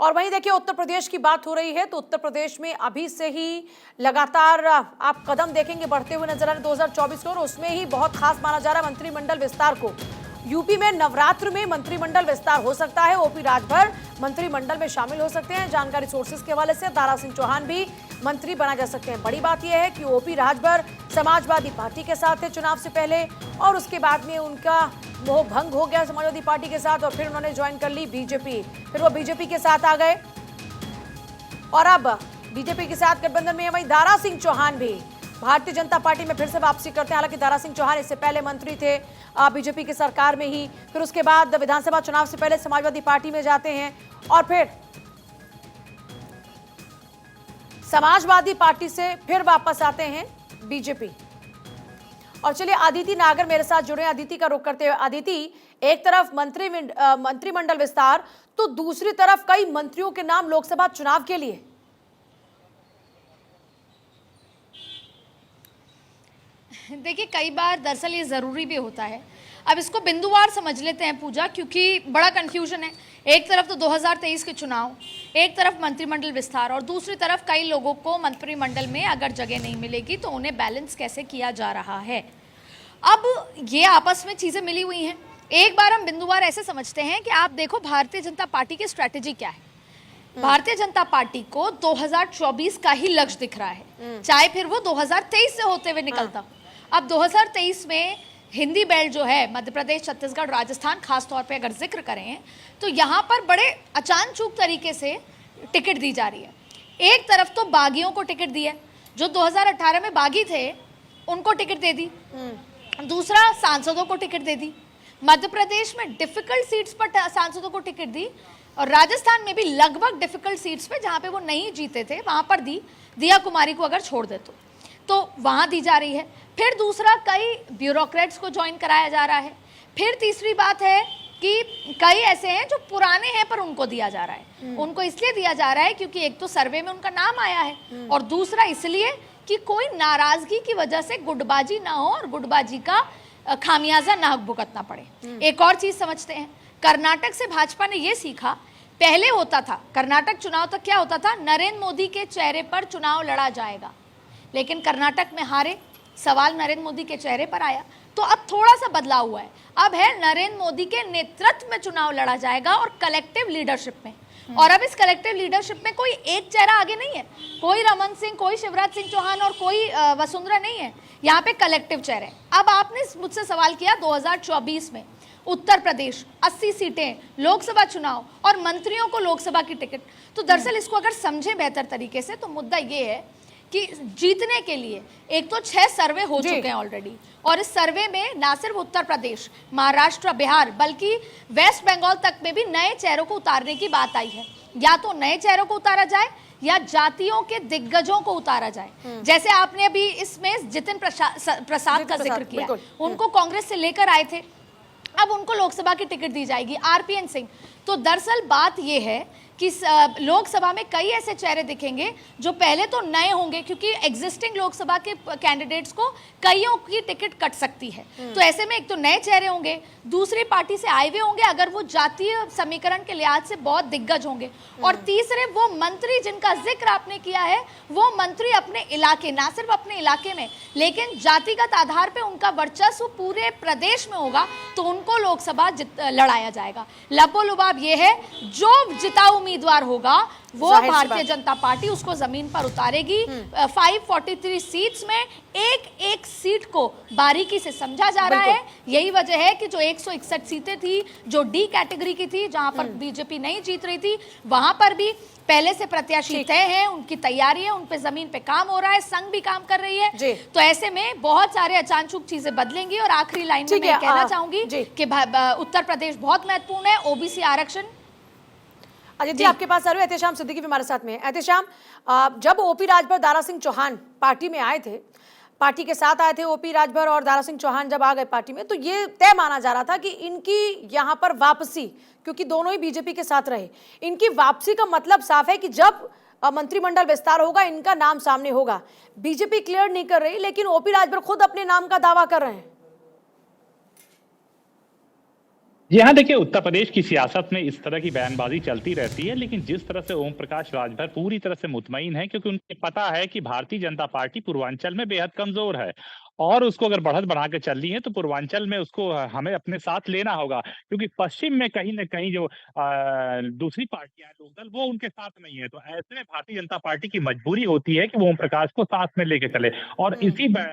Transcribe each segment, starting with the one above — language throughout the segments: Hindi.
और वहीं देखिए उत्तर प्रदेश की बात हो रही है तो उत्तर प्रदेश में अभी से ही लगातार आप कदम देखेंगे बढ़ते हुए नजर आ रहे 2024 को, और उसमें ही बहुत खास माना जा रहा है मंत्रिमंडल विस्तार को। यूपी में नवरात्र में मंत्रिमंडल विस्तार हो सकता है। ओपी राजभर मंत्रिमंडल में शामिल हो सकते हैं। जानकारी सोर्सेज के हवाले से दारा सिंह चौहान भी मंत्री बना जा सकते हैं। बड़ी बात यह है कि ओपी राजभर समाजवादी पार्टी के साथ थे चुनाव से पहले, और उसके बाद में उनका मोह भंग हो गया समाजवादी पार्टी के साथ, और फिर उन्होंने ज्वाइन कर ली बीजेपी। फिर वो बीजेपी के साथ आ गए और अब बीजेपी के साथ गठबंधन में है। वहीं दारा सिंह चौहान भी भारतीय जनता पार्टी में फिर से वापसी करते हैं। हालांकि दारा सिंह चौहान इससे पहले मंत्री थे बीजेपी की सरकार में ही, फिर उसके बाद विधानसभा चुनाव से पहले समाजवादी पार्टी में जाते हैं और फिर समाजवादी पार्टी से फिर वापस आते हैं बीजेपी। और चलिए अदिति नागर मेरे साथ जुड़े हैं, अदिति का रुख करते हुए। अदिति, एक तरफ मंत्रिमंडल विस्तार तो दूसरी तरफ कई मंत्रियों के नाम लोकसभा चुनाव के लिए। देखिए, कई बार दरअसल ये ज़रूरी भी होता है। अब इसको बिंदुवार समझ लेते हैं पूजा, क्योंकि बड़ा कन्फ्यूजन है। एक तरफ तो 2023 के चुनाव, एक तरफ मंत्रिमंडल विस्तार, और दूसरी तरफ कई लोगों को मंत्रिमंडल में अगर जगह नहीं मिलेगी तो उन्हें बैलेंस कैसे किया जा रहा है। अब ये आपस में चीज़ें मिली हुई हैं। एक बार हम बिंदुवार ऐसे समझते हैं कि आप देखो भारतीय जनता पार्टी की स्ट्रैटेजी क्या है। भारतीय जनता पार्टी को 2024 का ही लक्ष्य दिख रहा है, चाहे फिर वो 2023 से होते हुए निकलता। अब 2023 में हिंदी बेल्ट जो है, मध्य प्रदेश, छत्तीसगढ़, राजस्थान खास तौर पे अगर जिक्र करें तो यहाँ पर बड़े अचानचूक तरीके से टिकट दी जा रही है। एक तरफ तो बागियों को टिकट दी है, जो 2018 में बागी थे उनको टिकट दे दी। दूसरा, सांसदों को टिकट दे दी। मध्य प्रदेश में डिफिकल्ट सीट्स पर सांसदों को टिकट दी, और राजस्थान में भी लगभग डिफिकल्ट सीट्स पे जहाँ पे वो नहीं जीते थे वहाँ पर दी। दिया कुमारी को अगर छोड़ दे तो वहाँ दी जा रही है। फिर दूसरा, कई ब्यूरोक्रेट्स को ज्वाइन कराया जा रहा है। फिर तीसरी बात है कि कई ऐसे हैं जो पुराने हैं पर उनको दिया जा रहा है। उनको इसलिए दिया जा रहा है क्योंकि एक तो सर्वे में उनका नाम आया है, और दूसरा इसलिए कि कोई नाराजगी की वजह से गुटबाजी ना हो और गुटबाजी का खामियाजा ना भुगतना पड़े। एक और चीज समझते हैं, कर्नाटक से भाजपा ने ये सीखा। पहले होता था कर्नाटक चुनाव तक क्या होता था, नरेंद्र मोदी के चेहरे पर चुनाव लड़ा जाएगा, लेकिन कर्नाटक में हारे, सवाल नरेंद्र मोदी के चेहरे पर आया। तो अब थोड़ा सा बदलाव हुआ है, अब है नरेंद्र मोदी के नेतृत्व में चुनाव लड़ा जाएगा और कलेक्टिव लीडरशिप में। और अब इस कलेक्टिव लीडरशिप में कोई एक चेहरा आगे नहीं है, कोई रमन सिंह, कोई शिवराज सिंह चौहान और कोई वसुंधरा नहीं है, यहाँ पे कलेक्टिव चेहरे। अब आपने मुझसे सवाल किया 2024 में उत्तर प्रदेश 80 सीटें, लोकसभा चुनाव और मंत्रियों को लोकसभा की टिकट। तो दरअसल इसको अगर समझे बेहतर तरीके से तो मुद्दा ये है कि जीतने के लिए एक तो 6 सर्वे हो चुके हैं ऑलरेडी, और इस सर्वे में ना सिर्फ उत्तर प्रदेश, महाराष्ट्र, बिहार, बल्कि वेस्ट बंगाल तक में भी नए चेहरों को उतारने की बात आई है। या तो नए चेहरों को उतारा जाए या जातियों के दिग्गजों को उतारा जाए। जैसे आपने अभी इसमें जितिन प्रसाद का जिक्र किया, उनको कांग्रेस से लेकर आए थे, अब उनको लोकसभा की टिकट दी जाएगी। आरपीएन सिंह। तो दरअसल बात यह है कि लोकसभा में कई ऐसे चेहरे दिखेंगे जो पहले तो नए होंगे, क्योंकि एग्जिस्टिंग लोकसभा के कैंडिडेट्स को कईयों की टिकट कट सकती है। तो ऐसे में एक तो नए चेहरे होंगे, दूसरी पार्टी से आए हुए होंगे अगर वो जातीय समीकरण के लिहाज से बहुत दिग्गज होंगे, और तीसरे वो मंत्री जिनका जिक्र आपने किया है, वो मंत्री अपने इलाके, ना सिर्फ अपने इलाके में लेकिन जातिगत आधार पर उनका वर्चस्व पूरे प्रदेश में होगा, तो उनको लोकसभा लड़ाया जाएगा। लबोलुबाब ये है, जो जिताऊ उम्मीदवार होगा वो भारतीय जनता पार्टी उसको जमीन पर उतारेगी। 543 सीट्स में एक एक सीट को बारीकी से समझा जा रहा है। यही वजह है कि जो 161 सीटें थी जो डी कैटेगरी की थी, जहां पर बीजेपी नहीं जीत रही थी, वहां पर भी पहले से प्रत्याशी तय है, उनकी तैयारी है, उन पे जमीन पे काम हो रहा है, संघ भी काम कर रही है। तो ऐसे में बहुत सारे अचानक चीजें बदलेंगी। और आखिरी लाइन में मैं कहना चाहूंगी कि उत्तर प्रदेश बहुत महत्वपूर्ण है। ओबीसी आरक्षण। अदिति, आपके पास आ रहे एहतेशाम सिद्दीकी भी हमारे साथ में है। एहतेशाम, जब ओपी राजभर, दारा सिंह चौहान पार्टी में आए थे, पार्टी के साथ आए थे ओपी राजभर और दारा सिंह चौहान जब आ गए पार्टी में, तो ये तय माना जा रहा था कि इनकी यहाँ पर वापसी, क्योंकि दोनों ही बीजेपी के साथ रहे, इनकी वापसी का मतलब साफ है कि जब मंत्रिमंडल विस्तार होगा इनका नाम सामने होगा। बीजेपी क्लियर नहीं कर रही, लेकिन ओपी राजभर खुद अपने नाम का दावा कर रहे हैं। जी हाँ, देखिए उत्तर प्रदेश की सियासत में इस तरह की बयानबाज़ी चलती रहती है, लेकिन जिस तरह से ओम प्रकाश राजभर पूरी तरह से मुतमईन हैं क्योंकि उन्हें पता है कि भारतीय जनता पार्टी पूर्वांचल में बेहद कमज़ोर है और उसको अगर बढ़त बढ़ा के चलनी है तो पूर्वांचल में उसको हमें अपने साथ लेना होगा क्योंकि पश्चिम में कहीं न कहीं जो दूसरी पार्टियाँ हैं, लोकदल वो उनके साथ नहीं है। तो ऐसे में भारतीय जनता पार्टी की मजबूरी होती है कि वो ओम प्रकाश को साथ में लेके चले और इसी ब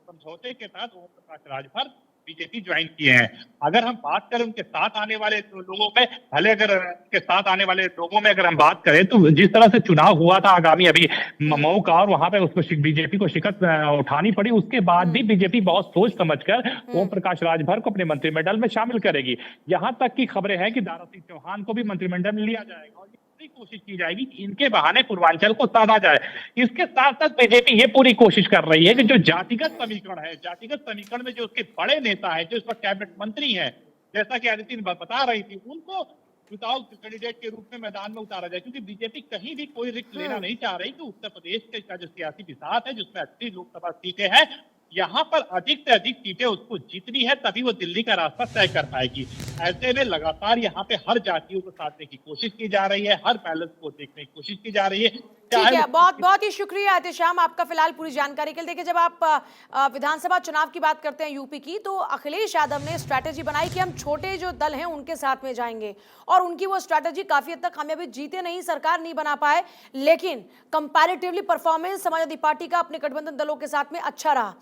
समझौते के तहत ओम प्रकाश राजभर बीजेपी ज्वाइन किए हैं। अगर हम बात करें उनके साथ आने वाले लोगों में, भले अगर उनके साथ आने वाले लोगों में अगर हम बात करें तो जिस तरह से चुनाव हुआ था आगामी अभी मऊ का और वहां पे उसको बीजेपी को शिकस्त उठानी पड़ी, उसके बाद भी बीजेपी बहुत सोच समझकर ओम प्रकाश राजभर को अपने मंत्रिमंडल में शामिल करेगी। यहाँ तक की खबरें हैं कि दारा सिंह चौहान को भी मंत्रिमंडल में लिया जाएगा और पूरी कोशिश की जाएगी कि इनके बहाने पूर्वांचल को साधा जाए। इसके साथ साथ बीजेपी ये पूरी कोशिश कर रही है कि जो जातिगत समीकरण है, जातिगत समीकरण में जो उसके बड़े नेता है, जो इस वक्त कैबिनेट मंत्री हैं, जैसा कि आदित्य बता रही थी, उनको चुनाव कैंडिडेट के रूप में मैदान में उतारा जाए क्योंकि बीजेपी कहीं भी कोई रिस्क लेना नहीं चाह रही कि उत्तर प्रदेश का जो सियासी बिसात है जिसमें 80 लोकसभा सीटें हैं, यहाँ पर अधिक से अधिक सीटें उसको जीतनी है तभी वो दिल्ली का रास्ता तय कर पाएगी। ऐसे में लगातार यहाँ पे हर जातियों को साधने की कोशिश की जा रही है, हर बैलेंस को देखने की कोशिश की जा रही है। ठीक चाहे है, वो बहुत बहुत ही शुक्रिया एहतेशाम आपका फिलहाल पूरी जानकारी के लिए। देखिए, जब आप विधानसभा चुनाव की बात करते हैं यूपी की, तो अखिलेश यादव ने स्ट्रैटेजी बनाई कि हम छोटे जो दल हैं उनके साथ में जाएंगे और उनकी वो स्ट्रैटेजी काफी हद तक, हमें अभी जीते नहीं, सरकार नहीं बना पाए, लेकिन कंपैरेटिवली परफॉर्मेंस समाजवादी पार्टी का अपने गठबंधन दलों के साथ में अच्छा रहा।